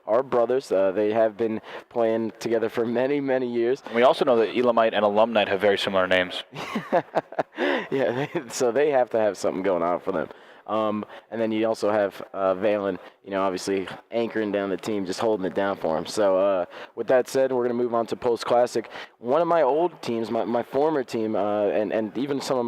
are brothers. They have been playing together for many, many years. We also know that Elamite and Alumnite have very similar names. Yeah, so they have to have something going on for them. And then you also have Valen, obviously anchoring down the team, just holding it down for him. So with that said, we're going to move on to Post Classic. One of my old teams, my former team, and even one of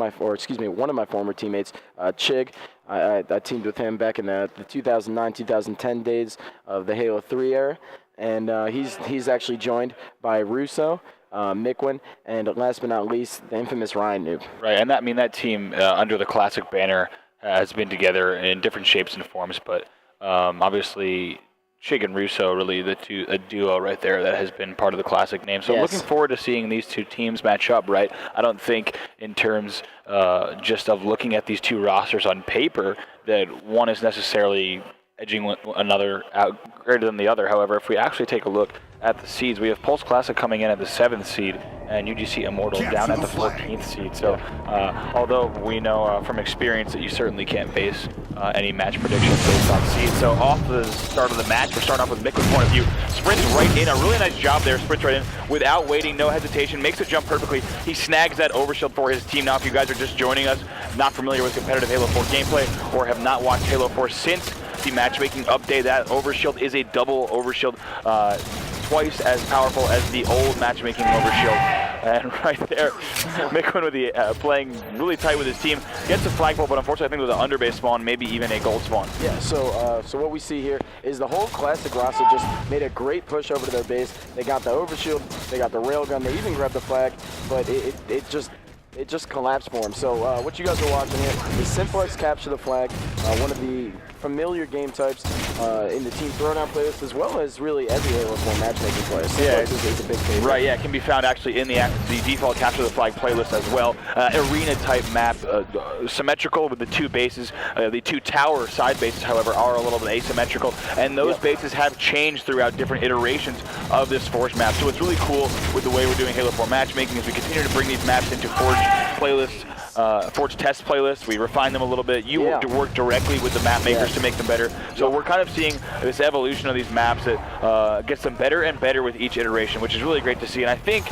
my former teammates, Chig, I teamed with him back in the 2009-2010 days of the Halo 3 era. And he's actually joined by Russo, Miquin, and last but not least, the infamous Ryan Noob. Right, and that team under the Classic banner has been together in different shapes and forms, but obviously Chig and Russo really a duo right there that has been part of the Classic name. So yes. Looking forward to seeing these two teams match up, right? I don't think in terms just of looking at these two rosters on paper that one is necessarily edging another out greater than the other. However, if we actually take a look at the seeds, we have Pulse Classic coming in at the 7th seed and UGC Immortal down at the 14th seed. So although we know from experience that you certainly can't base any match predictions based on seeds. So off the start of the match, we're starting off with Miquin's point of view. Sprints right in, a really nice job there, sprints right in without waiting, no hesitation, makes the jump perfectly. He snags that overshield for his team. Now if you guys are just joining us, not familiar with competitive Halo 4 gameplay, or have not watched Halo 4 since the matchmaking update, that overshield is a double overshield, twice as powerful as the old matchmaking overshield. And right there, Miquin with the playing really tight with his team, gets a flagpole, but unfortunately I think it was an underbase spawn, maybe even a gold spawn. Yeah, so what we see here is the whole Classic roster just made a great push over to their base. They got the overshield, they got the railgun, they even grabbed the flag, but it just collapsed for them. So what you guys are watching here is Simplex capture the flag, one of the familiar game types in the Team Throwdown playlist, as well as really every Halo 4 matchmaking player. Simplex is a big favorite. Right, yeah, it can be found actually in the default capture the flag playlist as well. Arena type map, symmetrical with the two bases. The two tower side bases, however, are a little bit asymmetrical, and those bases have changed throughout different iterations of this Forge map. So it's really cool with the way we're doing Halo 4 matchmaking as we continue to bring these maps into Forge playlists, Forge test playlists. We refine them a little bit. You work directly with the map makers to make them better. So we're kind of seeing this evolution of these maps that gets them better and better with each iteration, which is really great to see. And I think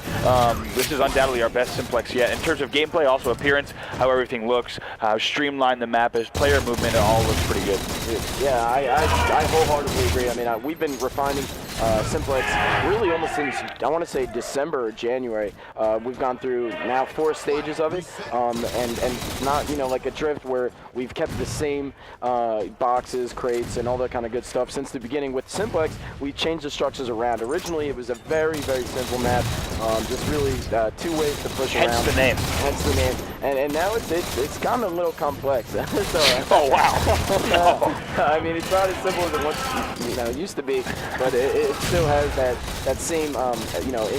this is undoubtedly our best Simplex yet. In terms of gameplay, also appearance, how everything looks, how streamlined the map is, player movement, it all looks pretty good. Yeah, I wholeheartedly agree. I mean, we've been refining Simplex really almost since, I want to say, December or January. We've gone through now 4 stages of it, and not, like a drift where we've kept the same boxes, crates, and all that kind of good stuff since the beginning. With Simplex, we changed the structures around. Originally, it was a very, very simple map, just really 2 ways to push around. Hence the name. Hence the name. And now it's gotten a little complex. So, oh, wow. I mean, it's not as simple as it once used to be, but it still has that same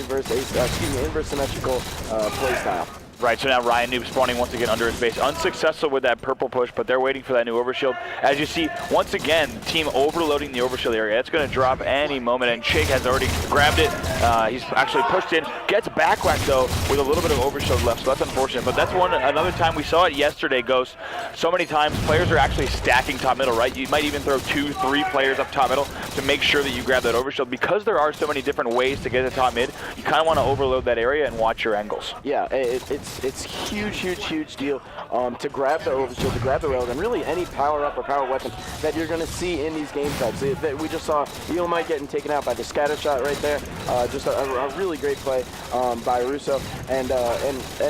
inverse symmetrical play style. Right, so now Ryan Noob spawning once again under his base. Unsuccessful with that purple push, but they're waiting for that new overshield. As you see, once again, team overloading the overshield area. It's going to drop any moment, and Chig has already grabbed it. He's actually pushed in. Gets backwhacked, though, with a little bit of overshield left, so that's unfortunate. But that's another time we saw it yesterday, Ghost. So many times, players are actually stacking top middle, right? You might even throw 2-3 players up top middle to make sure that you grab that overshield. Because there are so many different ways to get to top mid, you kind of want to overload that area and watch your angles. Yeah, it's huge deal to grab the overshield, to grab the railgun, really any power-up or power weapon that you're going to see in these game types. We just saw Elamite getting taken out by the scatter shot right there. Just a really great play by Russo. And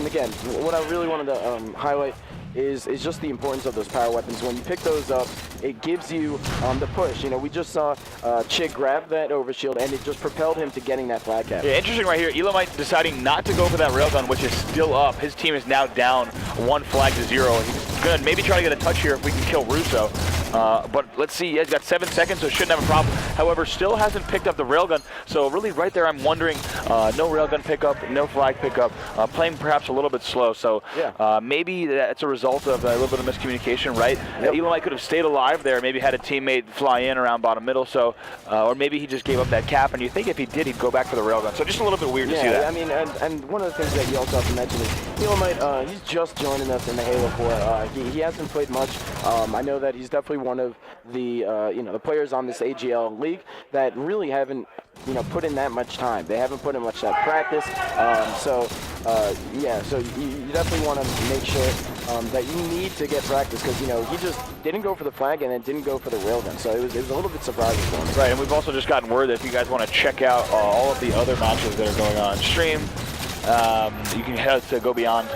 again, what I really wanted to highlight is just the importance of those power weapons. When you pick those up, it gives you the push. We just saw Chig grab that overshield, and it just propelled him to getting that flag cap. Yeah, interesting right here. Elamite deciding not to go for that railgun, which is still up. His team is now down 1 flag to 0. He's going to maybe try to get a touch here if we can kill Russo. But let's see, he's got 7 seconds, so shouldn't have a problem. However, still hasn't picked up the railgun. So really right there, I'm wondering, no railgun pickup, no flag pickup, playing perhaps a little bit slow. So maybe that's a result of a little bit of miscommunication, right? Yep. Elamite could have stayed alive there, maybe had a teammate fly in around bottom middle, so or maybe he just gave up that cap, and you think if he did, he'd go back for the railgun. So just a little bit weird to see that. I mean, and one of the things that you also have to mention is Elamite, he's just joining us in the Halo 4. He hasn't played much. I know that he's definitely one of the the players on this AGL league that really haven't put in that much time. They haven't put in much practice. So you definitely want to make sure that you need to get practice, because he just didn't go for the flag and then didn't go for the railgun. So it was a little bit surprising for me. Right, and we've also just gotten word that if you guys want to check out all of the other matches that are going on stream, you can head to Go Beyond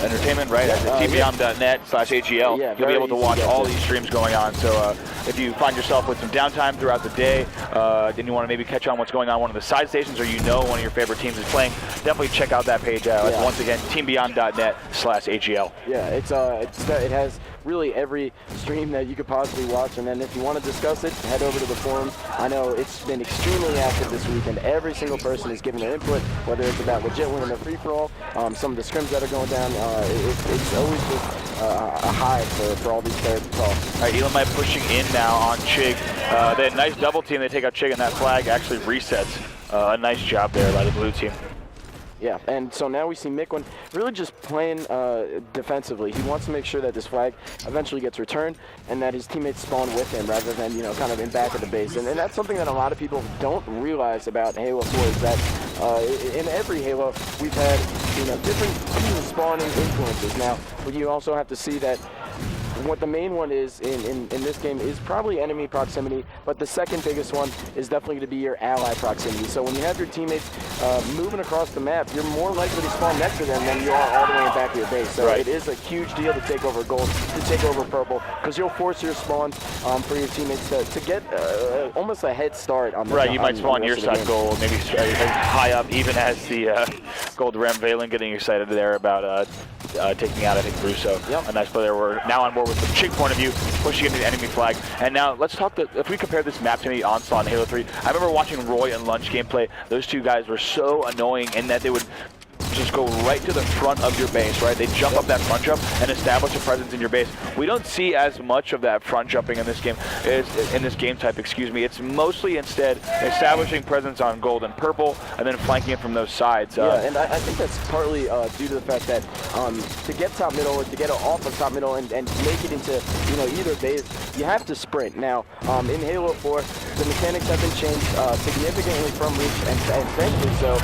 Entertainment, right? At teambeyond.net/AGL. Yeah, you'll be able to watch all these streams going on. So if you find yourself with some downtime throughout the day, and you want to maybe catch on what's going on one of the side stations, or one of your favorite teams is playing, definitely check out that page out. Yeah. Once again, teambeyond.net/AGL. Yeah, it has really every stream that you could possibly watch, and then if you want to discuss it, head over to the forums. I know it's been extremely active this weekend. Every single person is giving their input, whether it's about legit winning a free-for-all, some of the scrims that are going down. It's always just a high for all these players to talk. All right, Elamite pushing in now on Chig. They had a nice double team. They take out Chig, and that flag actually resets. A nice job there by the blue team. Yeah, and so now we see Miquin really just playing defensively. He wants to make sure that this flag eventually gets returned and that his teammates spawn with him rather than, kind of in back of the base. And that's something that a lot of people don't realize about Halo 4 is that in every Halo, we've had, different team spawning influences. Now, but you also have to see that what the main one is in this game is probably enemy proximity, but the second biggest one is definitely going to be your ally proximity. So when you have your teammates moving across the map, you're more likely to spawn next to them than you are all the way in back of your base. So right. It is a huge deal to take over gold, to take over purple, because you'll force your spawn for your teammates to get almost a head start on the right. You might spawn your side gold, maybe high up, even as the gold Rem Valen getting excited there about taking out, I think, Russo. Yep. A nice player. We're now on board with the Chig point of view, pushing into the enemy flag. And now let's talk, if we compare this map to the Onslaught in Halo 3, I remember watching Roy and Lunch gameplay. Those two guys were so annoying in that they would just go right to the front of your base, right? They jump up that front jump and establish a presence in your base. We don't see as much of that front jumping in this game, It's mostly instead establishing presence on gold and purple and then flanking it from those sides. Yeah, and I think that's partly due to the fact that to get top middle or to get off of top middle and make it into either base, you have to sprint. Now, in Halo 4, the mechanics have been changed significantly from Reach, and thankfully so.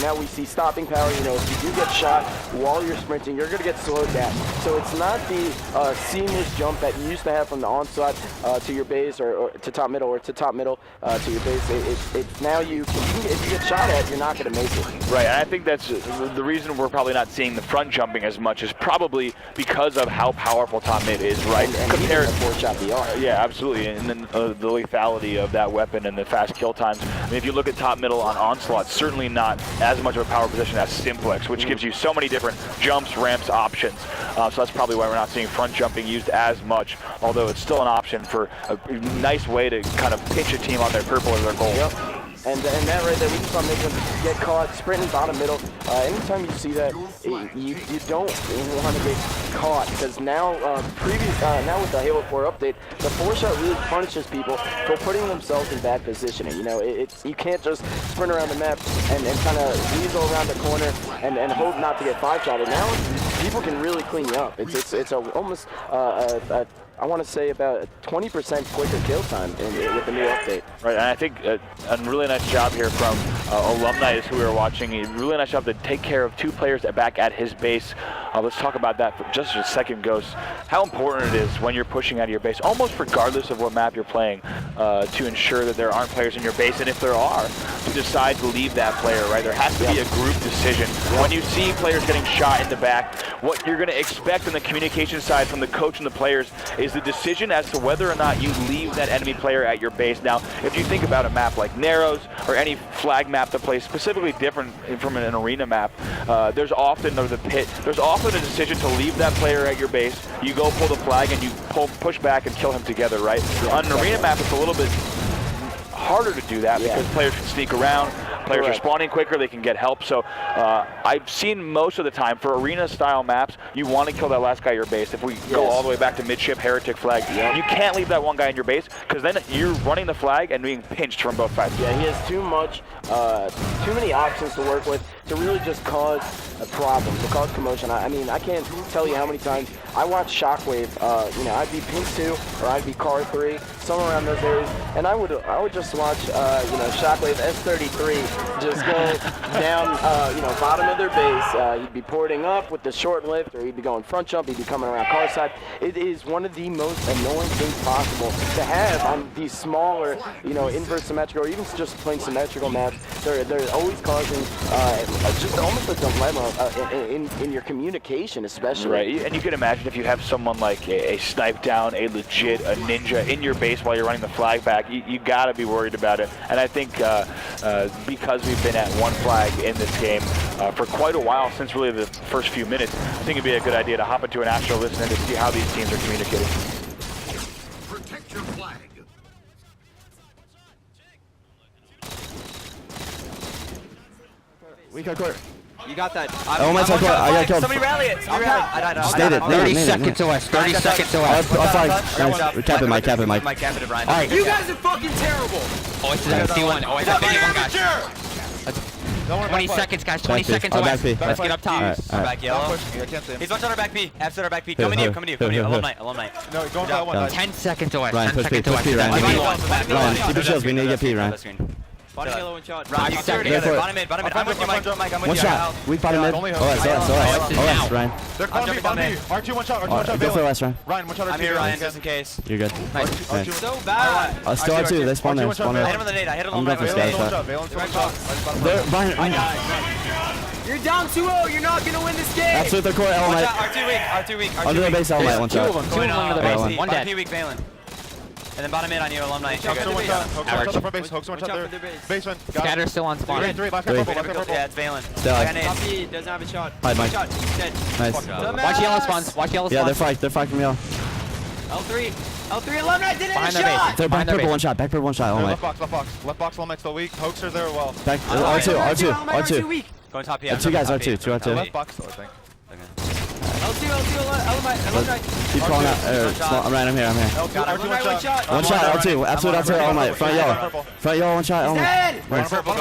Now we see stopping power. If you do get shot while you're sprinting, you're going to get slowed down. So it's not the seamless jump that you used to have from the Onslaught to your base or to top middle or to top middle to your base. It's now if you get shot at, you're not going to make it. Right, and I think that's the reason we're probably not seeing the front jumping as much is probably because of how powerful top mid is, right? And compared to 4-shot VR. Yeah, absolutely, and then the lethality of that weapon and the fast kill times. I mean, if you look at top middle on Onslaught, certainly not as much of a power position as Simplex, which gives you so many different jumps, ramps, options. So that's probably why we're not seeing front jumping used as much, although it's still an option for a nice way to kind of pinch a team on their purple or their gold. Yep. And that right there, we just want to make them get caught, sprinting bottom middle. Anytime you see that, you don't want to get caught, because now now with the Halo 4 update, the 4-shot really punishes people for putting themselves in bad positioning. You can't just sprint around the map and kind of weasel around the corner and hope not to get 5-shotted. Now people can really clean you up. It's almost I want to say about a 20% quicker kill time with the new update. Right, and I think a really nice job here from Alumni who we were watching. A really nice job to take care of two players back at his base. Let's talk about that for just a second, Ghost. How important it is when you're pushing out of your base, almost regardless of what map you're playing, to ensure that there aren't players in your base, and if there are, to decide to leave that player, right? There has to be a group decision. When you see players getting shot in the back, what you're going to expect on the communication side from the coach and the players is the decision as to whether or not you leave that enemy player at your base. Now, if you think about a map like Narrows or any flag map that plays specifically different from an arena map, there's often a decision to leave that player at your base. You go pull the flag and you push back and kill him together, right? On an arena map, it's a little bit harder to do that because players can sneak around. Players are spawning quicker, they can get help. So I've seen most of the time for arena-style maps, you want to kill that last guy at your base. If we go all the way back to midship, Heretic flag, you can't leave that one guy in your base because then you're running the flag and being pinched from both sides. Yeah, he has too many options to work with. to really just cause a problem, to cause commotion. I mean, I can't tell you how many times I watched Shockwave. You know, I'd be Pink 2 or I'd be Car 3, somewhere around those areas, and I would just watch you know, Shockwave S33 just go down you know, bottom of their base. He'd be porting up with the short lift, or he'd be going front jump. He'd be coming around car side. It is one of the most annoying things possible to have on these smaller, you know, inverse symmetrical, or even just plain symmetrical maps. They're always causing just almost a dilemma in your communication, especially. Right, and you can imagine if you have someone like a snipe down, a legit, a ninja in your base while you're running the flag back, you gotta be worried about it. And I think because we've been at one flag in this game for quite a while, since really the first few minutes, I think it'd be a good idea to hop into an Astro listen and to see how these teams are communicating. Protect your flag. We got court. You got that. Oh my god, I got killed. Somebody rally it. Somebody rally it. I died. Just nade it. 30 seconds to us. 30 seconds to us. I'll flag. Cap it, Mike. Cap it, Mike. Mike, cap it to Brian. Alright. You guys are fucking terrible. Oh, it's a 51. Oh, it's a 51, guys. 20 seconds, guys. 20 seconds to us. Let's get up top. Our back yellow. He's watching our back B. Absolute our back B. Coming to you. Coming to you. Alumni. No, go on one. 10 seconds to us. Ryan, 10 push P, seconds to push us. P, Ryan. Ryan, keep your shields. We need to get P, Ryan. Bottom yellow one shot. Ryan, you start together. it. Bottom mid. I'm with you, Mike. I'm with One you. shot. Weak bottom mid. OS, Ryan. They're calling me, jumping down R2 one shot, R2 one shot. Go for OS, Ryan. Ryan, one shot, R2. I'm here, Ryan, just in case. You're good. Nice. So bad. Still R2. They spawn there. Spawn I hit there. him with the nade. I hit him I'm on going for my scatter shot. Ryan, You're down 2-0. You're not gonna win this game. absolute the core One element. shot. R2 weak. Under the base element, one Two shot. of them. Two of them under the base. One dead. RP weak, Valen. And then bottom mid on you, alumni. Hoax one shot, Hoax one shot from base, Hoax one shot there. Base one, got it. Scatter's still on spawn. Three, left purple, left purple. Yeah, it's Valen. Still. I got nade. Copy, doesn't have a shot. Hide, Mike. Shot, dead. Nice. Watch yellow spawns. Watch yellow Yeah, spawns. they're fighting from yellow. L3 alumni didn't Behind have a their shot. base. They're back Behind their purple base. one shot. Back purple one shot. Oh my. Left box, Lomax still weak. Hoaxer there, well. Back R2. R2 Going top here. Two guys, R2. Two R2. Left box still, I think. L2 alumni. Keep calling out. I'm right. I'm here. R2 one shot. One shot. R2. Absolute R2. Oh my. Front yellow. Front yellow. One shot. Oh my. Dead. Bottom purple,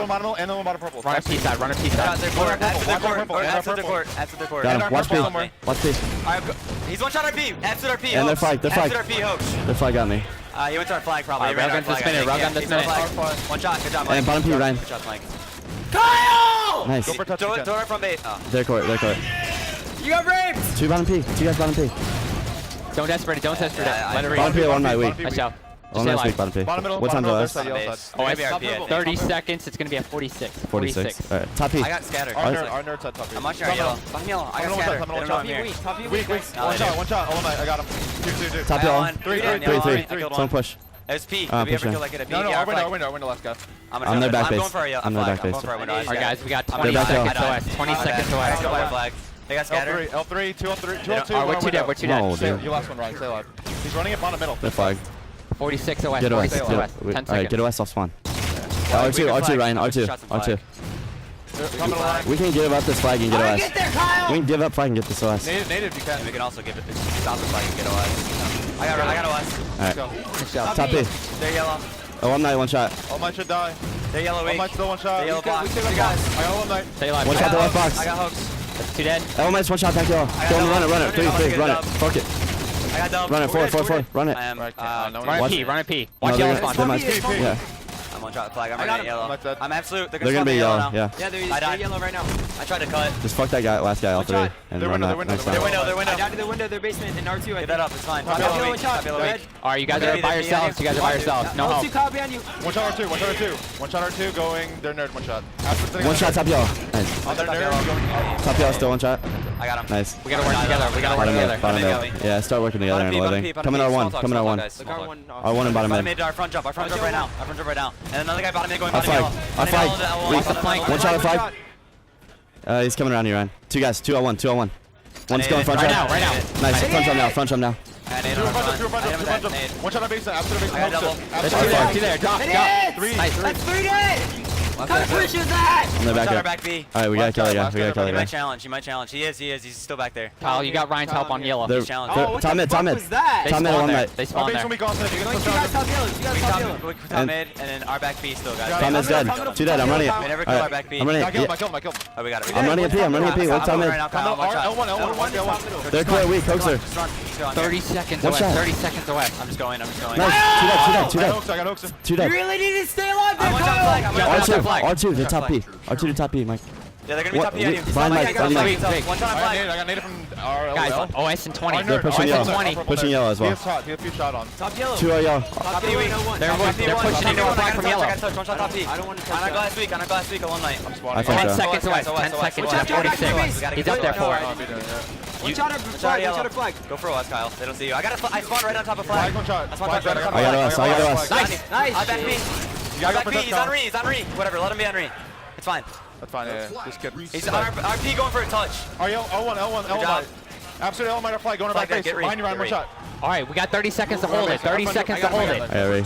bottom, and then one bottom purple. Run a P side. Run a P side. After the court. Got him. Watch P. Watch P. He's one shot RP. Absolute RP. And they're flag. They're flag. Absolute RP Hoax. Their flag got me. He went to our flag probably. Railgun this minute. Railgun this minute. One shot. Good job, Mike. And bottom P, Ryan. Good job, Mike. Kyle! Nice. Go for touch. Throw it from base. Their court. You got raped! Two bottom P. Two guys bottom P. Don't desperate it. Don't desperate it. Let it Bottom read. P, one my weak. Nice job. One Stay nice weak alive. bottom P. Bottom middle, What time bottom is middle, it? left side, Oh, yellow side. it's 30 seconds. It's going to be at 46. 46. Alright. Top P. I got scattered. Our nerd side top here. I'm watching our yellow. Bottom yellow. I got scattered. They don't know I'm here. Weak. One shot. Oh my, I got him. Two. Top I got yellow. one. Three. Don't push. It was P. Ah, Did we ever push kill like it at P? No, Yeah, our window, last guy. I'm their back I'm base. going for our yellow. I'm their back base. I'm going for our window. All right, guys. We got I'm 20 back seconds up. to us. 20 seconds to Let's go by us. flag. They got scattered. L3, 2 L3, 2 All right, we're two dead. We're two dead. No, dude. You last one, Ryan. Stay alive. He's running it bottom middle. Their flag. 46 to us. Get OS. 46 to us. 10 Alright, seconds. get OS off spawn. R2, Ryan. R2. We can give up this flag and get OS. Get there, Kyle! We can give up flag and get this OS. Native, you can. We can also give it. Stop the flag and get OS. I got OS. Alright. Nice job. Top P. They're yellow. Oh, I'm not one shot. All mine should die. They're yellow All weak. mine still one shot. They're yellow box. Two You guys. I got all night. Stay alive. One shot the left box. I got hooks. That's two dead. Elements, one shot back yellow. Go run it. 3, run it. Fuck it. I got dub. Run it, 4. Run it. I am. Run Watch- a P. Run a P. No, Watch they're yellow gonna- spawn. they might- Yeah. I'm one shot flag. I'm I got running him. yellow. Like that. I'm absolute. They're gonna be yellow. now. Yeah. Yeah, they're yellow right now. I tried to cut. Just fuck that guy, last guy, L3, shot. and They're run window, that. they're window, Nice they're shot. Window, their window. I down to the window, their basement in R2. Get that up. It's fine. Top yellow, one shot. Red. All right, you guys They're are by gonna be yourselves. You guys are by yourselves. No L2 help. copy on you. One shot R2, one shot R2. One shot R2 going, they're nerd, one shot. One shot, top yellow. Nice. On their nerd, going. Top yellow, still one shot. I got him. Nice. We gotta work together. We gotta work Bottom together. mid, bottom Bottom mid. mid. Yeah, start working together and Bottom living. P, Come in R1, come in R1. Look, R1. R1 and bottom Bottom mid. mid, our front jump right now. Our front jump right now. And another guy bottom mid going I'll bottom flag. yellow. I'll flag. Watch the flank. One shot at flag. He's coming around you, Ryan. Two guys, 2-on-1, 2-on-1. One's going front Right jump. now, right now. Nice, front jump now, front jump now. Two front jump. One shot on base, after the base. I got double. There's Alright, two there. flag. Two there. Drop. It is! Three. Nice. That's 3 dead! What kind of push is that? On the back Shot up. back B. All right, we got Kelly guy. We got He Kelly might guy. challenge. He might challenge. He is. He's still back there. Kyle, you got Ryan's help on yellow. They're- He's challenged. they're- Oh, what top the mid, fuck top mid. was that? They Top mid spawn on there. that. They Our spawn base there. gonna be gone. If you You can push guys on. top yellow. You guys We top top, yellow. we top And- mid, and then our back B still, guys. Top mid's dead. Two dead. I'm running it. We never All kill our right, back B. I'm running I it. killed him. Yeah. I killed him. I killed him. Oh, we got it. I'm running a P. I'm running a P. What's top mid? Right now, Kyle, one shot. L1. They're clear. Weak. Hoaxer. Just run. Just go on 30 here. seconds One away. shot. 30 seconds away. I'm just going. Nice. Two dead. Two dead. Two I got dead. hooked. I got hooked. Two You dead. really need to stay alive there, I'm one shot flag. Kyle. I'm one shot R2. flag. R2. They're top P. R2 to top P, Mike. Yeah, they're gonna be What- top P on you. Blind Mike, blind Mike. One shot on flag. I got naded from our Guys, LL. OS and 20. They're pushing OS and yellow. 20. Pushing yellow as He well. has shot. He has a few shot on. Top yellow. Two are yellow. Top P weak. They're pushing into a flag from yellow. I got touch. One shot top P. I don't want to touch On our that. glass week. On our glass week. Alone night. I'm I spawning. think 10 so. seconds away. 10 seconds. He's at 46. He's up there for it. One shot at flag. One shot at flag. Go for us, Kyle. They don't see you. I spawned right on top of Flag, flag. one shot. I spawned Flag, right on top of I got flag. us. I got us. Nice. Nice. I back B. You I gotta back go B. for He's touchdown. on re. He's on re. Whatever. Let him be on re. It's fine. That's fine. Yeah. This kid. He's on our P going for a touch. L1. L1. Good job. Absolute L might flag. Going to Flag back that, base. get Behind you, Ryan. get One shot. All right, we got 30 seconds to hold it. 30 seconds to hold it. All right, ready.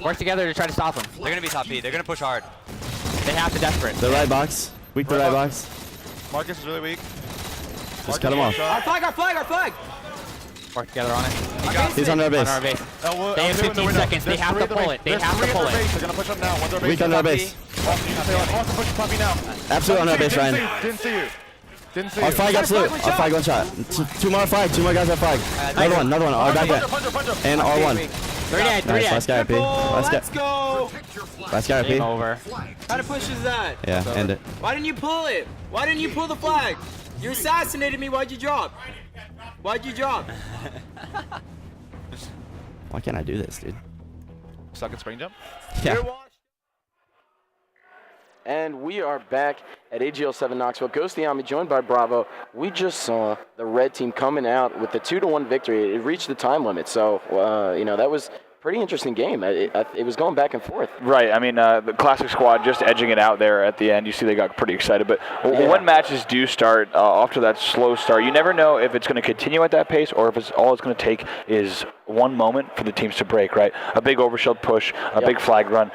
Work together to try to stop him. They're gonna be top P. They're gonna push hard. They have to desperate. The right box. Weak the right box. Marcus is really weak. Just cut him off. Our flag, our flag, our flag. Work together on it. He's on our On base. our base. L1, They have L2 in the 15 window. seconds. They There's have three to at the pull base. it. They There's have to three at pull their it. base. They're gonna push up now. One's our base. Weak on our base. Austin push puppy now. Absolute on our base, Ryan. Didn't see you. Didn't see Our you. flag absolute. Our flag one shot. Two more flag. Two more guys at flag. Another one. Our back Punch end. her, punch her, punch her. And R1. 3 dead. 3 Nice. dead. Last guy at P. Let's go. Last guy at P. Game over. What kind of push is that? Yeah, end it. Why didn't you pull it? Why didn't you pull the flag? You assassinated me. Why'd you drop? Why'd you drop? Why can't I do this, dude? Suck at spring jump. Yeah. And we are back at AGL 7 Knoxville. Ghostiami joined by Bravo. We just saw the red team coming out with the 2-1 victory. It reached the time limit, so that was a pretty interesting game. It was going back and forth. Right. I mean, the classic squad just edging it out there at the end. You see they got pretty excited. But when matches do start, after that slow start, you never know if it's going to continue at that pace or if all it's going to take is one moment for the teams to break, right? A big overshield push, a big flag run.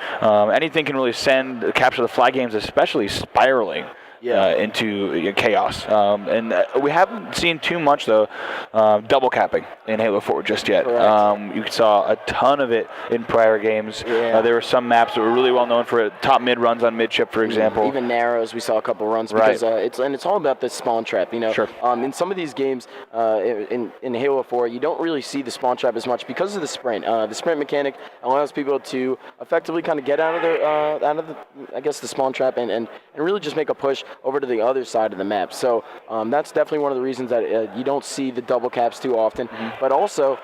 Anything can really capture the flag games, especially spiraling. Into chaos. And we haven't seen too much, though, double capping in Halo 4 just yet. You saw a ton of it in prior games. There were some maps that were really well known for it. Top mid runs on midship, for example. Even narrows, we saw a couple runs because it's all about the spawn trap. Sure. In some of these games in Halo 4, you don't really see the spawn trap as much because of the sprint. The sprint mechanic allows people to effectively kind of get out of the spawn trap and really just make a push over to the other side of the map. So that's definitely one of the reasons that you don't see the double caps too often. But also,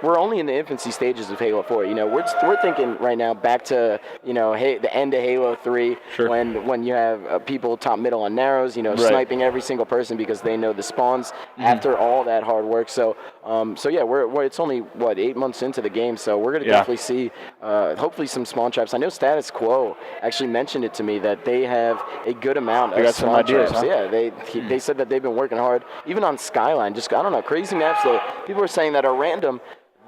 we're only in the infancy stages of Halo 4. We're thinking right now back to the end of Halo 3 when you have people top middle on narrows, sniping every single person because they know the spawns after all that hard work. So it's only 8 months into the game, so we're gonna definitely see hopefully some spawn traps. I know Status Quo actually mentioned it to me that they have a good amount of some ideas, traps. huh? Yeah, they said that they've been working hard, even on Skyline. Just crazy maps that people are saying that are random.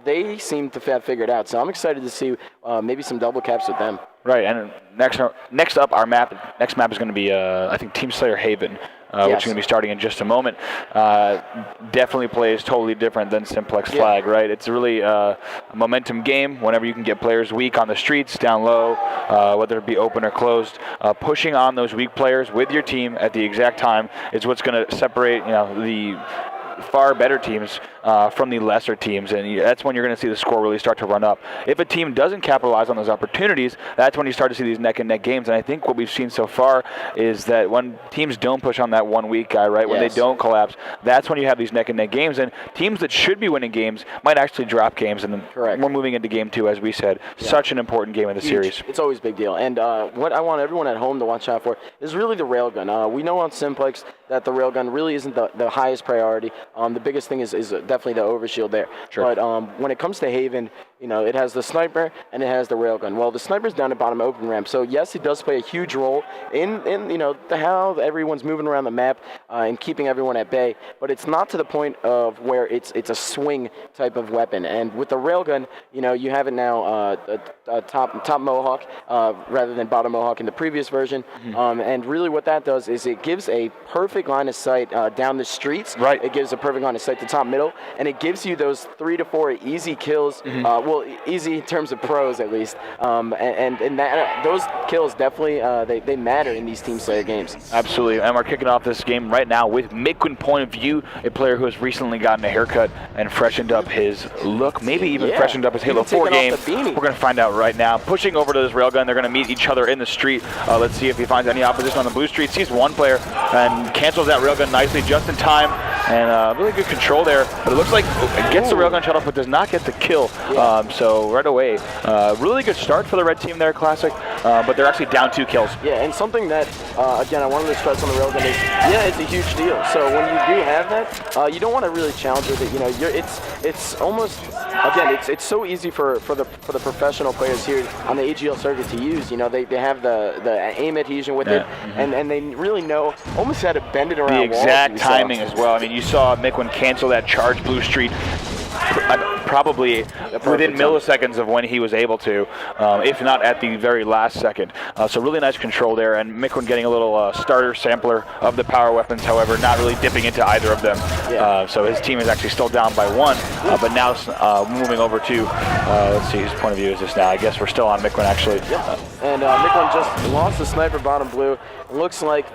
They seem to have figured out. So I'm excited to see maybe some double caps with them. Right, and next up, next map is going to be I think Team Slayer Haven, which is going to be starting in just a moment. Definitely plays totally different than Simplex Flag, right? It's really a momentum game. Whenever you can get players weak on the streets, down low, whether it be open or closed, pushing on those weak players with your team at the exact time is what's going to separate the far better teams from the lesser teams, and that's when you're going to see the score really start to run up. If a team doesn't capitalize on those opportunities, that's when you start to see these neck-and-neck games. And I think what we've seen so far is that when teams don't push on that one weak guy, right, when they don't collapse, that's when you have these neck-and-neck games. And teams that should be winning games might actually drop games. And then we're moving into game 2, as we said. Such an important game in the series. It's always a big deal. And what I want everyone at home to watch out for is really the railgun. We know on Simplex that the railgun really isn't the highest priority. The biggest thing is definitely the overshield there. But when it comes to Haven, you know, it has the sniper and it has the railgun. Well, the sniper's down at bottom open ramp, so yes, it does play a huge role in you know, how everyone's moving around the map and keeping everyone at bay. But it's not to the point of where it's a swing type of weapon. And with the railgun, you know, you have it now top Mohawk rather than bottom Mohawk in the previous version. And really, what that does is it gives a perfect line of sight down the streets. Right. It gives a perfect line of sight to top middle, and it gives you those 3 to 4 easy kills. Well, easy in terms of pros at least. And that, those kills definitely they matter in these Team Slayer games. Absolutely, and we're kicking off this game right now with Miquin Point of View, a player who has recently gotten a haircut and freshened up his look, maybe even freshened up his Halo 4 game. We're going to find out right now. Pushing over to this railgun, they're going to meet each other in the street. Let's see if he finds any opposition on the blue street. Sees one player and cancels that railgun nicely just in time, and really good control there. But it looks like it gets the railgun shot off, but does not get the kill. So right away, really good start for the red team there, Classic, but they're actually down 2 kills. Yeah, and something that, again, I wanted to stress on the railgun is, yeah, it's a huge deal. So when you do have that, you don't want to really challenge with it. You know, it's almost, again, it's so easy for the professional players here on the AGL circuit to use. You know, they have the aim adhesion with it, and they really know almost how to bend it around the walls. exact timing as well. I mean, you saw Miquin cancel that charge blue street probably within milliseconds of when he was able to, if not at the very last second. So really nice control there, and Miquin getting a little starter sampler of the power weapons, however, not really dipping into either of them. So his team is actually still down by 1, but now moving over to, let's see, whose point of view is this now? I guess we're still on Miquin, actually. And Miquin just lost the sniper bottom blue. It looks like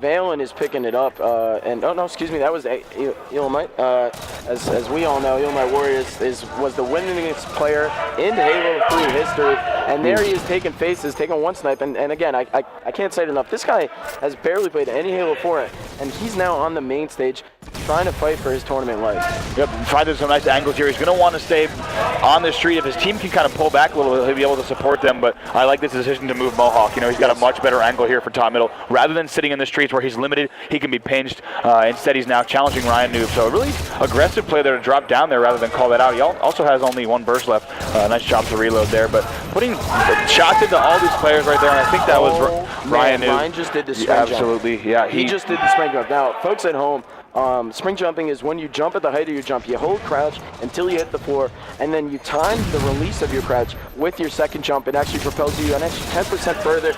Valen is picking it up, and oh no, excuse me, that was Elamite. As we all know, Elamite Warriors was the winningest player in Halo 3 history, and there he is taking faces, taking one snipe, and again, I can't say it enough. This guy has barely played any Halo 4, and he's now on the main stage trying to fight for his tournament life. Yep, finding some nice angles here. He's going to want to stay on the street. If his team can kind of pull back a little bit, he'll be able to support them, but I like this decision to move Mohawk. You know, he's got a much better angle here for top middle. Rather than sitting in the streets where he's limited, he can be pinched. Instead, he's now challenging Ryan Noob. So a really aggressive play there to drop down there rather than call that out. He also has only 1 burst left. Nice job to reload there, but putting shots into all these players right there, and I think that was Ryan Noob. Ryan just did the spring jump. Absolutely, yeah. He just did the spring jump. Now, folks at home, spring jumping is when you jump at the height of your jump. You hold crouch until you hit the floor, and then you time the release of your crouch with your second jump. It actually propels you an extra 10% further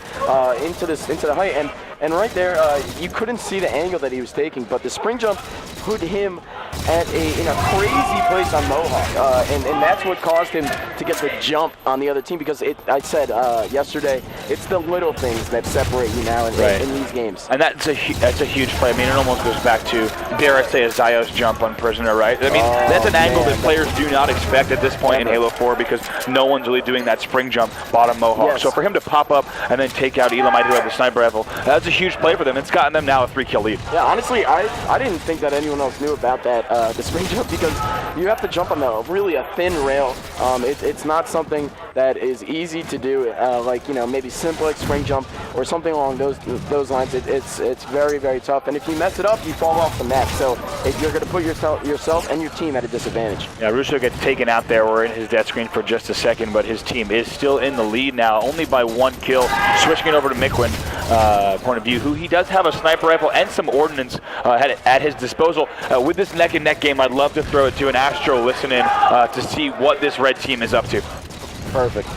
into the height. And right there, you couldn't see the angle that he was taking, but the spring jump put him in a crazy place on Mohawk, and that's what caused him to get the jump on the other team, because I said yesterday, it's the little things that separate you now in these games. And that's a huge play. I mean, it almost goes back to, dare I say, a Zyos jump on Prisoner, right? I mean, that's an angle that players do not expect at this point in Halo 4, because no one's really doing that spring jump bottom Mohawk. So for him to pop up and then take out Elamite, who had the sniper rifle, that's a huge play for them. It's gotten them now a 3-kill lead. Yeah, honestly, I didn't think that anyone else knew about that, the spring jump, because you have to jump on a thin rail. It's not something that is easy to do, like, you know, maybe Simplex spring jump or something along those lines. It's very, very tough, and if you mess it up, you fall off the map. So you're going to put yourself and your team at a disadvantage. Yeah, Russo gets taken out there. We're in his death screen for just a second, but his team is still in the lead now, only by 1 kill. Switching it over to Miquin, point of view, who he does have a sniper rifle and some ordnance at his disposal. With this neck-and-neck game, I'd love to throw it to an Astro listening to see what this red team is up to. Perfect.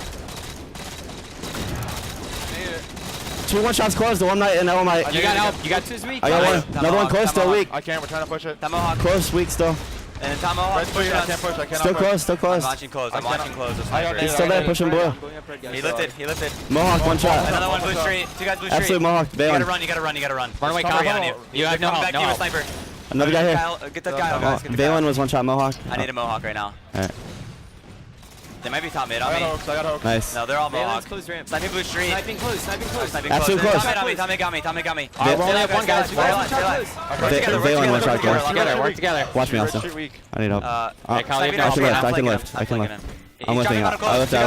2 1-shots close, the one night and Elamite. You got help. You got 2 weak. I got one. Another one close, still weak. I can't, we're trying to push it. Tomahawk. Close, weak still. And Tomahawk. Red push, I can't push, I cannot Still push. close, still close. I'm watching close. I'm watching close. He's still there, pushing blue. He lifted. He lifted. Mohawk, 1 shot. Another one blue street. 2 guys blue street. Absolute Mohawk, You Valen. gotta run. You gotta run. You gotta run. Run away, Kyle. You have no help. No sniper. Another guy here. Kyle, get that guy. Guys, get the Valen guy. was 1 shot Mohawk. I need a Mohawk right now. Alright. They might be top mid on I me. got hooks. Nice. No, they're all Mohawk. Close ramp. Sniping blue street. Sniping close. Sniping Absolute close. Tommy got me. Tommy got me. They Stay alive, one guys. Stay alive. Stay alive. Work together. Valen 1 shot close. Work together. Watch me, Red Austin. street weak. I need help. Kyle, I can lift, I can lift. I'm lifting. I lifted.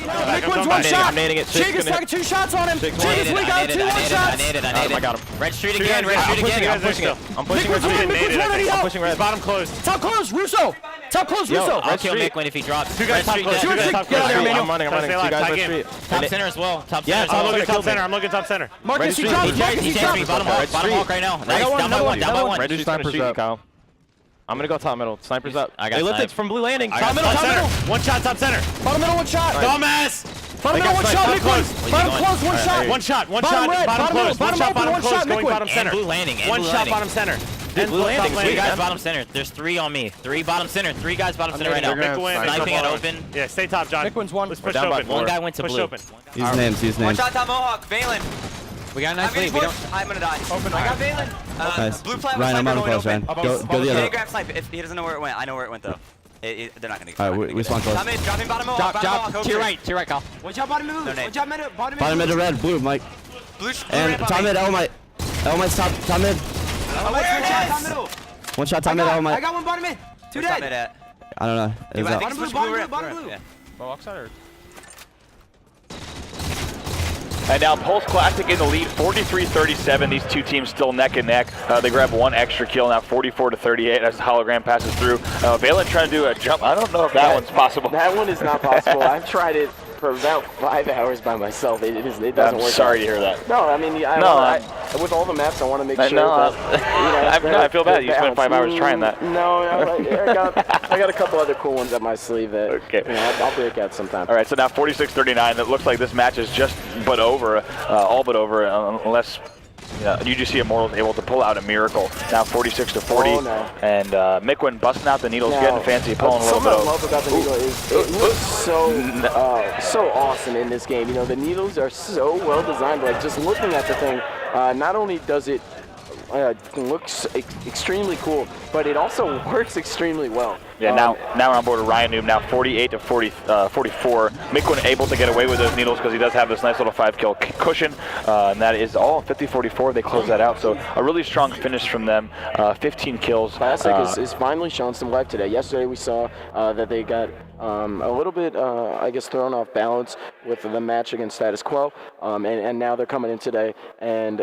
Liquid's one shot. I'm nading it. Jig is taking 2 shots on him. Jig is weak out 2 1-shots. I got him. Red street again, red street again. I'm pushing it. I'm pushing Liquid's one, Liquid's one, I'm pushing red. Bottom closed. Top close, Russo. Top close, Russo. I'll kill Mick if he drops. Two guys top close. I'm running. Two guys red street. Top center as well. Top center as I'm well. looking top center. I'm looking top center. Marcus, he dropped. Marcus, he dropped. Bottom walk right now. Nice. Down by one. Down by one. Red street sniper's up, Kyle. I'm gonna go top middle. Sniper's up. I got They lifted snipe. from blue landing. I Top got middle, snipe. top middle. One shot top center. Bottom middle, 1 shot. Dumbass. Bottom middle, 1 shot. Liquid. Bottom close, 1 shot. One shot. One Bottom shot. red, Bottom bottom close. middle, One shot. bottom Bottom open, 1 close. shot, Going Liquid. bottom center. And blue landing. And One blue shot landing. bottom center. Blue landing. Three guys bottom center. There's 3 on me. 3 bottom center. 3 guys bottom center right now. Sniping at open. Yeah, stay top, John. Liquid's one. Let's push down by open. 1 guy went to Push blue. open. Use names, use One names. shot top Mohawk. Valen. We got a nice lead. We don't. I'm gonna die. I got Valen. Nice. Blue flag. Ryan, I'm on close, Ryan. Go the Okay, other. grab snipe. If he doesn't know where it went, I know where it went though. They're not gonna get it. Alright, we spawn close. Top mid, dropping bottom Mohawk. Drop. To your right, Kyle. One shot bottom mid. No name. One shot mid. Bottom mid. Bottom mid to red, blue, Mike. Blue And red, top mid, Elmite. Elmite's top mid. Oh, one shot top middle. 1 shot top mid, I Elmite. got one bottom mid. 2 Where's top dead. mid at? I don't know. It's I up. think it's Bottom blue, red. bottom blue. Yeah. And now Pulse Classic in the lead, 43-37. These two teams still neck and neck. They grab 1 extra kill now, 44-38 as the hologram passes through. Valen trying to do a jump. I don't know if that one's possible. That one is not possible. I've tried it for about 5 hours by myself. It doesn't work. I'm sorry to hear that. No, I mean, with all the maps, I want to make sure No, that, I feel bad. You spent 5 hours trying that. No, I got a couple other cool ones up my sleeve that Okay. I'll break out sometime. All right, so now 46-39. It looks like this match is just but over, all but over, unless UGC Immortal is able to pull out a miracle. Now 46-40, Oh, no. and Miquin busting out the needles, getting fancy, pulling a little Something bit. I love about the needle is it looks so awesome in this game. You know, the needles are so well designed. Like just looking at the thing, not only does it looks extremely cool, but it also works extremely well. Yeah, now we're on board with Ryan Noob, now 48-44. Miquin able to get away with those needles because he does have this nice little 5-kill cushion, and that is all 50-44. They close that out, so a really strong finish from them. 15 kills. Classic is finally showing some life today. Yesterday we saw that they got a little bit, I guess, thrown off balance with the match against Status Quo, and now they're coming in today, and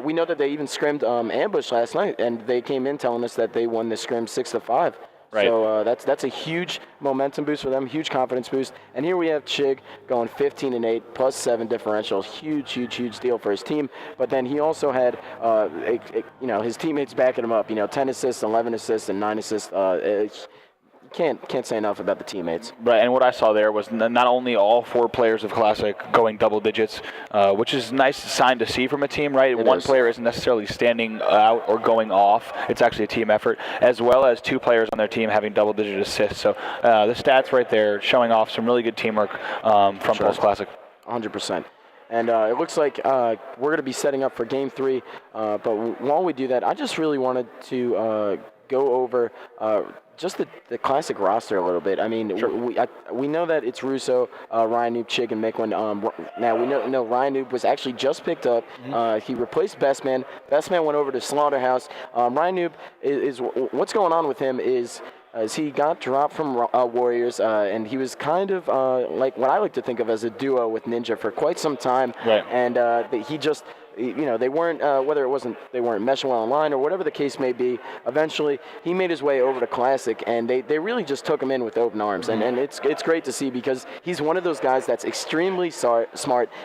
we know that they even scrimmed ambush last night, and they came in telling us that they won the scrim 6-5. Right. So that's a huge momentum boost for them, huge confidence boost. And here we have Chig going 15-8 plus 7 differential, huge deal for his team. But then he also had, his teammates backing him up. 10 assists, 11 assists, and 9 assists. Can't say enough about the teammates. Right, and what I saw there was not only all 4 players of Classic going double digits, which is a nice sign to see from a team, right? One player isn't necessarily standing out or going off. It's actually a team effort, as well as 2 players on their team having double-digit assists. So the stats right there showing off some really good teamwork from Pulse Classic. 100%. And it looks like we're going to be setting up for Game 3. But while we do that, I just really wanted to go over just the Classic roster a little bit. I mean, we know that it's Russo, Ryan Noob, Chig, and Miquin. Now we know Ryan Noob was actually just picked up. He replaced Bestman. Bestman went over to Slaughterhouse. Ryan Noob is what's going on with him is he got dropped from Warriors, and he was kind of like what I like to think of as a duo with Ninja for quite some time. Right. And he just. They weren't, whether it wasn't, they weren't meshing well online or whatever the case may be. Eventually, he made his way over to Classic, and they really just took him in with open arms. And it's great to see because he's one of those guys that's extremely smart,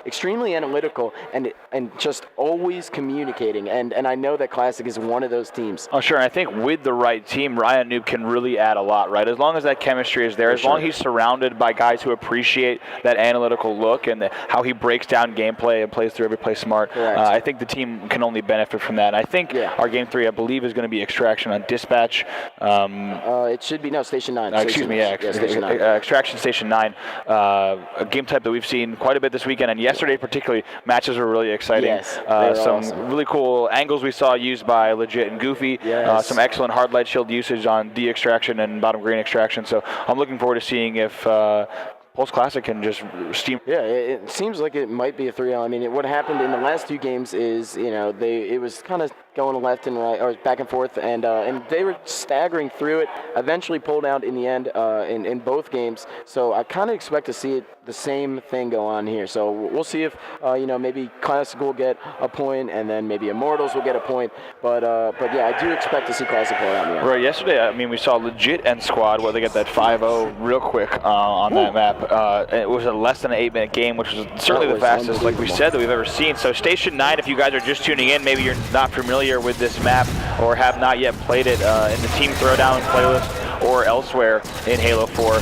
extremely analytical, and just always communicating. And I know that Classic is one of those teams. Oh, sure. And I think with the right team, Ryan Noob can really add a lot, right? As long as that chemistry is there, as long as he's surrounded by guys who appreciate that analytical look and how he breaks down gameplay and plays through every play smart. I think the team can only benefit from that. And I think our Game 3, I believe, is going to be Extraction on Dispatch. It should be, Station 9. Excuse me, Station 9. Extraction Station 9. A game type that we've seen quite a bit this weekend, and yesterday particularly, matches were really exciting. Yes, some awesome. really cool angles we saw used by Legit and Goofy. Yes. Some excellent hard light shield usage on D Extraction and bottom green Extraction. So I'm looking forward to seeing if Pulse Classic can just steam. Yeah, it seems like it might be a 3L. I mean, what happened in the last 2 games is, it was kind of going left and right, or back and forth, and they were staggering through it, eventually pulled out in the end in both games. So I kind of expect to see the same thing go on here. So we'll see if, maybe Classic will get a point, and then maybe Immortals will get a point. But yeah, I do expect to see Classic pull out in the end. Right, yesterday, I mean, we saw legit end squad where they get that 5-0 real quick on that map. It was a less than an 8-minute game, which was certainly the fastest, like we said, that we've ever seen. So Station 9, if you guys are just tuning in, maybe you're not familiar with this map or have not yet played it in the Team Throwdown playlist or elsewhere in Halo 4.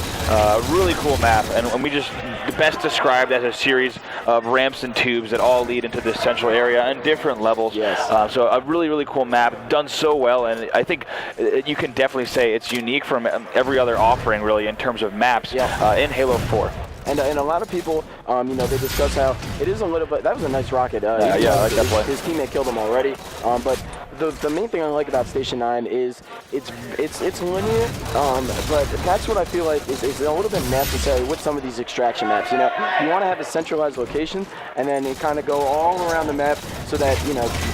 Really cool map, and we just best described as a series of ramps and tubes that all lead into this central area and different levels. Yes. So a really, really cool map, done so well, and I think you can definitely say it's unique from every other offering, really, in terms of maps in Halo 4. And a lot of people, they discuss how it is a little bit. That was a nice rocket. I like that play. His teammate killed him already. But the main thing I like about Station 9 is it's linear. But that's what I feel like is a little bit necessary with some of these extraction maps. You want to have a centralized location, and then you kind of go all around the map so that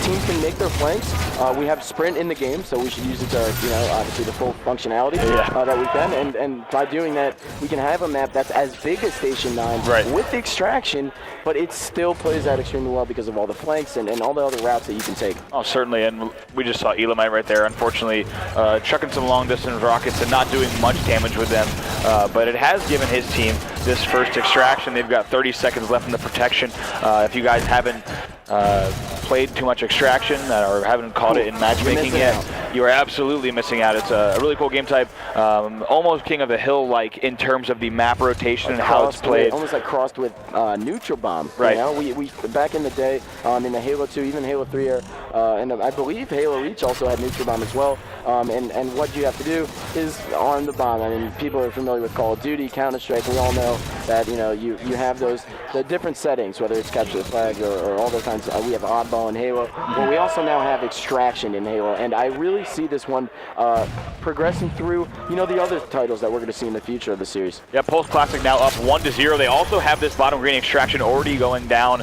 teams can make their flanks. We have sprint in the game, so we should use it to obviously the full functionality that we can. And by doing that, we can have a map that's as big as Station 9 with extraction, but it still plays out extremely well because of all the flanks and all the other routes that you can take. Oh, certainly, and we just saw Elamite right there, unfortunately, chucking some long-distance rockets and not doing much damage with them, but it has given his team this first extraction. They've got 30 seconds left in the protection. If you guys haven't played too much extraction or haven't caught it in matchmaking yet, you are absolutely missing out. It's a really cool game type, almost King of the Hill like in terms of the map rotation and how it's played. Almost like crossed with neutral bomb. Right. We back in the day in the Halo 2, even Halo 3 era, and I believe Halo Reach also had neutral bomb as well. And what you have to do is arm the bomb. I mean, people are familiar with Call of Duty, Counter-Strike. We all know that you have the different settings, whether it's capture the flag or all those kinds. We have oddball in Halo, but we also now have extraction in Halo, and I really see this one progressing through the other titles that we're going to see in the future of the series. Yeah, Pulse Classic now up 1-0. They also have this bottom green extraction already going down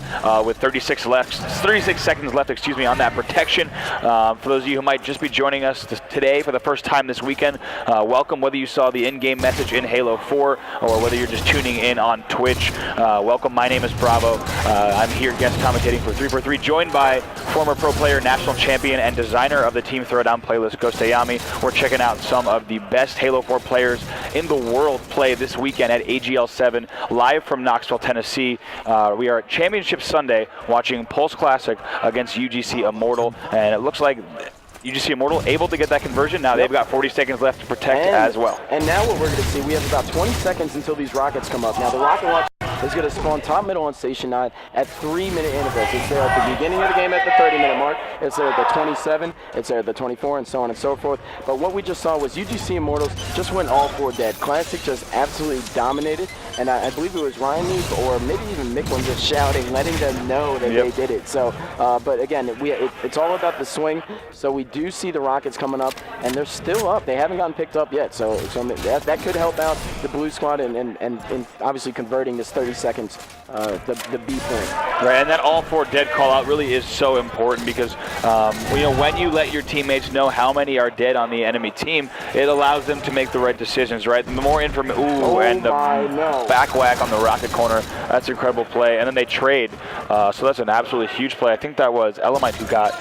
with 36 seconds left, on that protection. For those of you who might just be joining us today for the first time this weekend, welcome. Whether you saw the in-game message in Halo 4 or whether you're just tuning in on Twitch, welcome. My name is Bravo. I'm here guest commentating for 343, joined by former pro player, national champion, and designer of the Team Throwdown playlist, Ghost Ayami. We're checking out some of the best Halo 4 players in the world play this weekend at AGL 7, live from Knoxville, Tennessee. We are at Championship Sunday watching Pulse Classic against UGC Immortal, and it looks like UGC Immortal able to get that conversion. Now they've got 40 seconds left to protect as well. And now what we're going to see, we have about 20 seconds until these rockets come up. Now the rocket launch is going to spawn top middle on Station 9 at 3-minute intervals. It's there at the beginning of the game at the 30-minute mark. It's there at the 27, it's there at the 24, and so on and so forth. But what we just saw was UGC Immortals just went all 4 dead. Classic just absolutely dominated, and I believe it was Ryan or maybe even Micklin just shouting, letting them know that they did it. So, but again, it's all about the swing. So we do see the rockets coming up, and they're still up. They haven't gotten picked up yet. So that could help out the blue squad and obviously converting this 30 seconds, the B point. Right, and that all 4 dead call out really is so important because when you let your teammates know how many are dead on the enemy team, it allows them to make the right decisions, right? The more information, and the back whack on the rocket corner, that's an incredible play. And then they trade, so that's an absolutely huge play. I think that was Elamite who got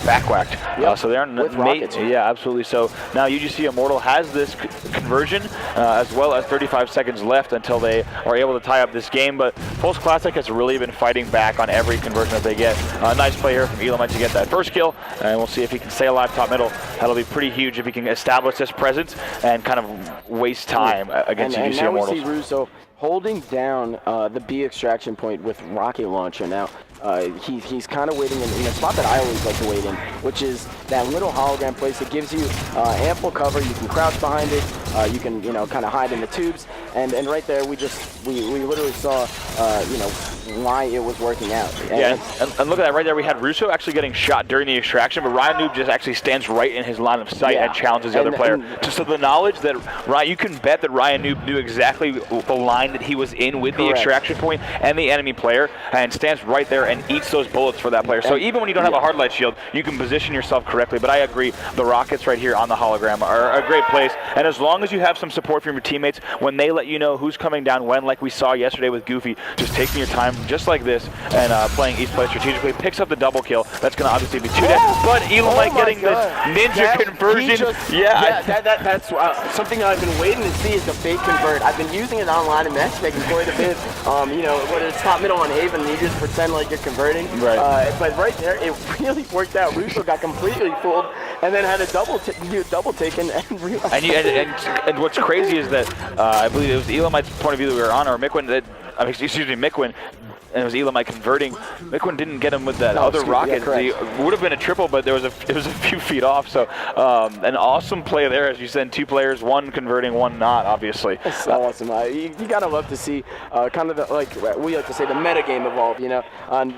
back whacked. So they're on rockets. Yeah, absolutely. So now UGC Immortal has this conversion as well as 35 seconds left until they are able to tie up this game. But Pulse Classic has really been fighting back on every conversion that they get. Nice play here from Elamite to get that first kill, and we'll see if he can stay alive top middle. That'll be pretty huge if he can establish this presence and kind of waste time against UGC Immortals. And now we see Russo holding down the B extraction point with rocket launcher. Now he's kind of waiting in a spot that I always like to wait in, which is that little hologram place that gives you ample cover. You can crouch behind it, You can, you know, kind of hide in the tubes, and right there we literally saw, you know, why it was working out. And look at that right there. We had Russo actually getting shot during the extraction, but Ryan Noob just actually stands right in his line of sight and challenges the other player. So the knowledge that you can bet that Ryan Noob knew exactly the line that he was in with the extraction point and the enemy player, and stands right there and eats those bullets for that player. So even when you don't have a hard light shield, you can position yourself correctly. But I agree, the rockets right here on the hologram are a great place. And as long as you have some support from your teammates, when they let you know who's coming down when, like we saw yesterday with Goofy, just taking your time just like this and playing each play strategically, picks up the double kill. That's going to obviously be 2 dead. But Elamite getting this ninja conversion. That's something I've been waiting to see is the fake convert. I've been using it online in matchmaking quite a bit. You know, whether it's top, middle, and Haven, you just pretend like you're converting. Right. But right there, it really worked out. Russo got completely fooled and then had a double take and realized. And what's crazy is that I believe it was Elamite's point of view that we were on, or Mikwin, Mikwin, and it was Elamite converting. Mikwin didn't get him with that other rocket. It would have been a triple, but it was a few feet off. So an awesome play there, as you said, 2 players, 1 converting, 1 not, obviously. That's so awesome. You gotta love to see kind of like we like to say, the meta game evolve. You know,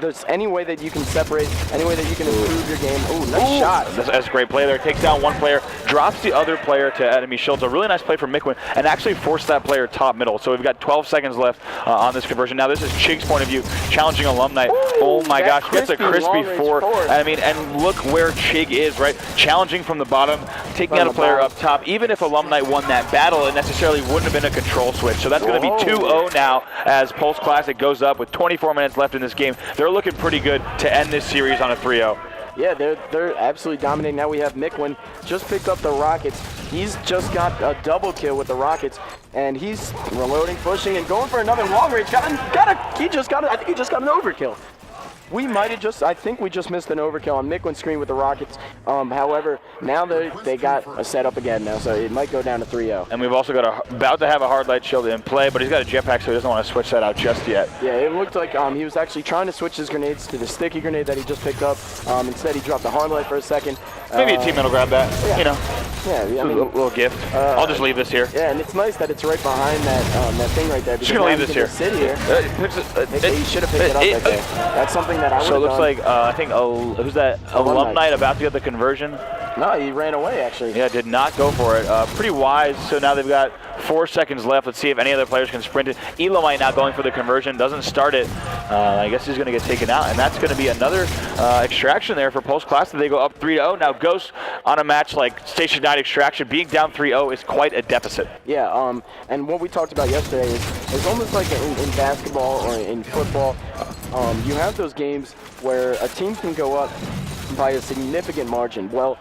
there's any way that you can separate, any way that you can improve your game. Ooh, nice shot. That's a great play there. Takes down 1 player, drops the other player to enemy shields. A really nice play from Mikwin, and actually forced that player top middle. So we've got 12 seconds left on this conversion. Now this is Chig's point of view, challenging Alumni. Oh my gosh, gets a crispy 4. I mean, and look where Chig is, right? Challenging from the bottom, taking out a player up top. Even if Alumni won that battle, it necessarily wouldn't have been a control switch. So that's going to be 2-0 now as Pulse Classic goes up with 24 minutes left in this game. They're looking pretty good to end this series on a 3-0. Yeah, they're absolutely dominating. Now we have Mikwin just picked up the rockets. He's just got a double kill with the rockets, and he's reloading, pushing, and going for another long range. I think he just got an overkill. I think we just missed an overkill on Mikwin's screen with the rockets. However, now they got a setup again now, so it might go down to 3-0. And we've also got about to have a hard light shield in play, but he's got a jetpack, so he doesn't want to switch that out just yet. Yeah, it looked like he was actually trying to switch his grenades to the sticky grenade that he just picked up. Instead, he dropped the hard light for a second. Maybe a teammate will grab that. Yeah. You know. Yeah, I mean, a little gift. I'll just leave this here. Yeah, and it's nice that it's right behind that thing right there. Just gonna leave this here. Sit here. He should have picked it up right there. That's something that I would have done. So it looks like I think who's that? Alumni about to get the conversion. No, he ran away actually. Yeah, did not go for it. Pretty wise. So now they've got 4 seconds left. Let's see if any other players can sprint it. Elamite now going for the conversion. Doesn't start it. I guess he's going to get taken out, and that's going to be another extraction there for Pulse Classic. They go up 3-0. Now Ghost on a match like Station 9 extraction, being down 3-0 is quite a deficit. Yeah, and what we talked about yesterday is almost like in basketball or in football. You have those games where a team can go up by a significant margin. Well,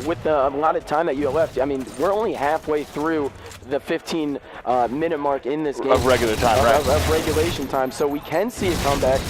with the allotted time that you have left, I mean, we're only halfway through the 15-minute mark in this game. Of regular time, right? Of regulation time, so we can see a comeback.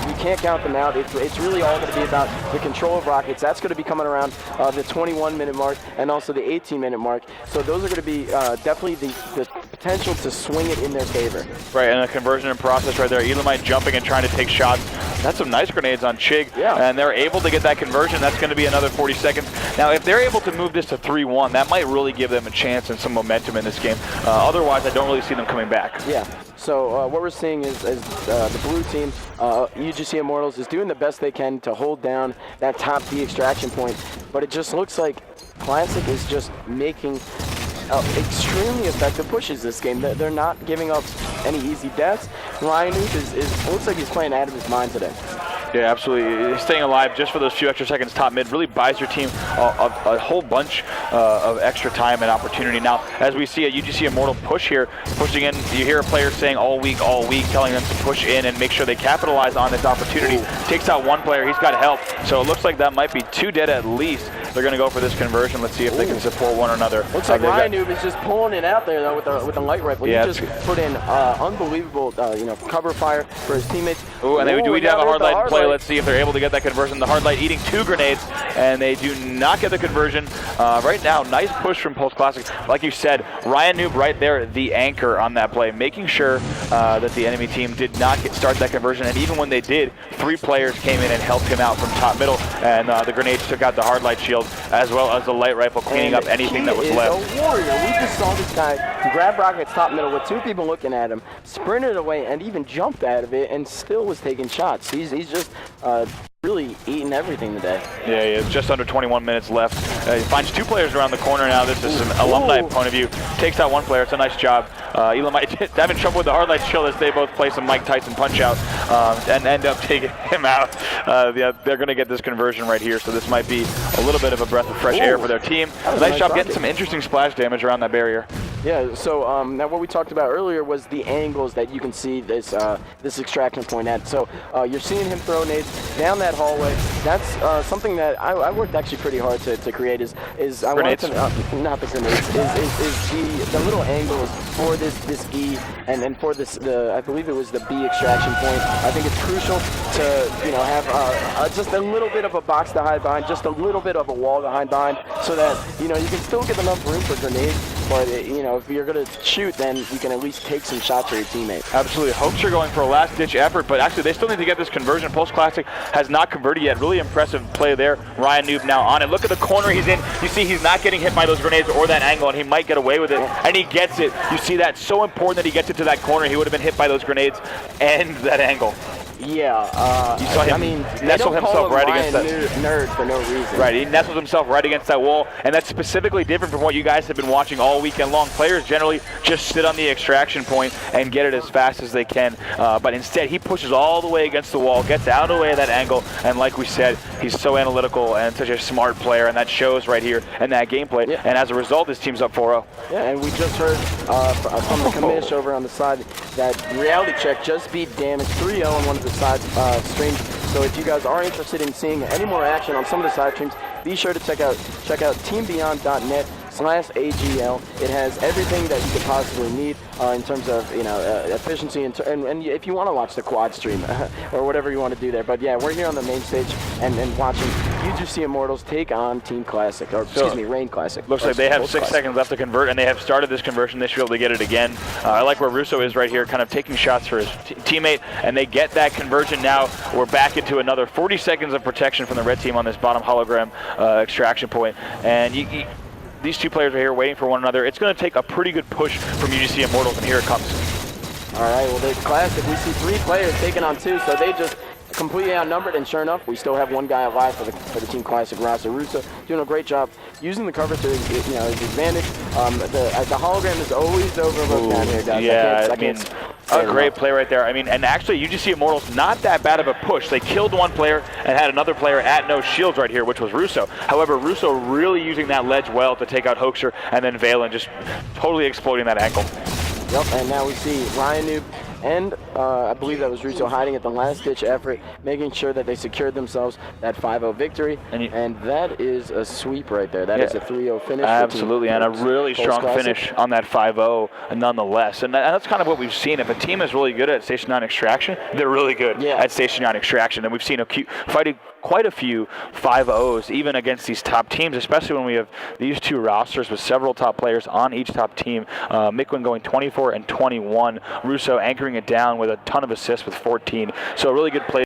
You can't count them out. It's really all going to be about the control of rockets. That's going to be coming around the 21-minute mark and also the 18-minute mark. So those are going to be definitely the potential to swing it in their favor. Right, and a conversion in process right there. Elamite jumping and trying to take shots. That's some nice grenades on Chig, and they're able to get that conversion. That's going to be another 40 seconds. Now, if they're able to move this to 3-1, that might really give them a chance and some momentum in this game. Otherwise, I don't really see them coming back. Yeah. So what we're seeing is the blue team, UGC Immortals, is doing the best they can to hold down that top D extraction point. But it just looks like Classic is just making extremely effective pushes this game. They're not giving up any easy deaths. Ryan Noob looks like he's playing out of his mind today. Yeah, absolutely. Staying alive just for those few extra seconds top mid really buys your team a whole bunch of extra time and opportunity. Now, as we see a UGC Immortal push here, pushing in, you hear a player saying all week, telling them to push in and make sure they capitalize on this opportunity. Takes out 1 player, he's got help. So it looks like that might be 2 dead at least. They're going to go for this conversion. Let's see if they can support one another. Looks like Ryan Noob is just pulling it out there though with a light rifle. Yeah, he just put in unbelievable cover fire for his teammates. Ooh, and we have a hard light play. Let's see if they're able to get that conversion. The hard light eating 2 grenades, and they do not get the conversion. Right now, nice push from Pulse Classic. Like you said, Ryan Noob right there, the anchor on that play, making sure that the enemy team did not start that conversion. And even when they did, 3 players came in and helped him out from top middle, and the grenades took out the hard light shield. as well as the light rifle cleaning up anything that was left. He's a warrior. We just saw this guy grab rockets top middle with 2 people looking at him, sprinted away, and even jumped out of it, and still was taking shots. He's just really eating everything today. Yeah, he has just under 21 minutes left. He finds 2 players around the corner now. This is an alumni point of view. Takes out 1 player. It's a nice job. Elamite having trouble with the hard light chill as they both play some Mike Tyson punch out and end up taking him out. Yeah, they're going to get this conversion right here, so this might be a little bit of a breath of fresh air for their team. Nice job getting some interesting splash damage around that barrier. Yeah, so now what we talked about earlier was the angles that you can see this this extraction point at. So you're seeing him throw nades down that hallway. That's something that I worked actually pretty hard to create. Is I wanted to not the grenades. Is the little angles for this E and for this I believe it was the B extraction point. I think it's crucial to have just a little bit of a box to hide behind, just a little bit of a wall to hide behind, so that you can still get enough room for grenades. But if you're going to shoot, then you can at least take some shots for your teammate. Absolutely. Hopes are going for a last-ditch effort, but actually they still need to get this conversion. Post Classic has not converted yet. Really impressive play there. Ryan Noob now on it. Look at the corner he's in. You see he's not getting hit by those grenades or that angle, and he might get away with it, and he gets it. You see that? So important that he gets it to that corner. He would have been hit by those grenades and that angle. Yeah, you saw him nestle himself right against that nerd for no reason. Right, he nestled himself right against that wall, and that's specifically different from what you guys have been watching all weekend long. Players generally just sit on the extraction point and get it as fast as they can, but instead he pushes all the way against the wall, gets out of the way of that angle, and like we said, he's so analytical and such a smart player, and that shows right here in that gameplay. Yeah. And as a result, his team's up 4-0. Yeah, and we just heard from the commish over on the side that Reality Check just beat Damage 3-0 on one of the side streams. So if you guys are interested in seeing any more action on some of the side streams, be sure to check out teambeyond.net/AGL. It has everything that you could possibly need in terms of efficiency and if you want to watch the quad stream or whatever you want to do there. But yeah, we're here on the main stage and watching UGC Immortals take on Team Classic, or excuse me, Rain Classic. Looks like they have 6 seconds left to convert, and they have started this conversion. They should be able to get it again. I like where Russo is right here, kind of taking shots for his teammate, and they get that conversion now. We're back into another 40 seconds of protection from the red team on this bottom hologram extraction point, and these 2 players are here waiting for one another. It's going to take a pretty good push from UGC Immortals, and here it comes. All right, well, the Classic, we see 3 players taking on 2, so they just completely outnumbered, and sure enough, we still have 1 guy alive for the Team Classic roster. Russo doing a great job using the cover to his advantage. The hologram is always overlooked down here, guys. Yeah, I mean, a great play right there. I mean, and actually, UGC Immortals, not that bad of a push. They killed 1 player and had another player at no shields right here, which was Russo. However, Russo really using that ledge well to take out Hoaxer, and then Valen just totally exploiting that ankle. Yep, and now we see Ryan Noob and I believe that was Russo hiding at the last-ditch effort, making sure that they secured themselves that 5-0 victory, and that is a sweep right there. That is a 3-0 finish. Absolutely, and a really strong finish on that 5-0 nonetheless. And that's kind of what we've seen. If a team is really good at Station 9 extraction, they're really good at Station 9 extraction. And we've seen fighting quite a few 5-0s, even against these top teams, especially when we have these 2 rosters with several top players on each top team. Mikwin going 24 and 21. Russo anchoring it down with a ton of assists with 14. So a really good play.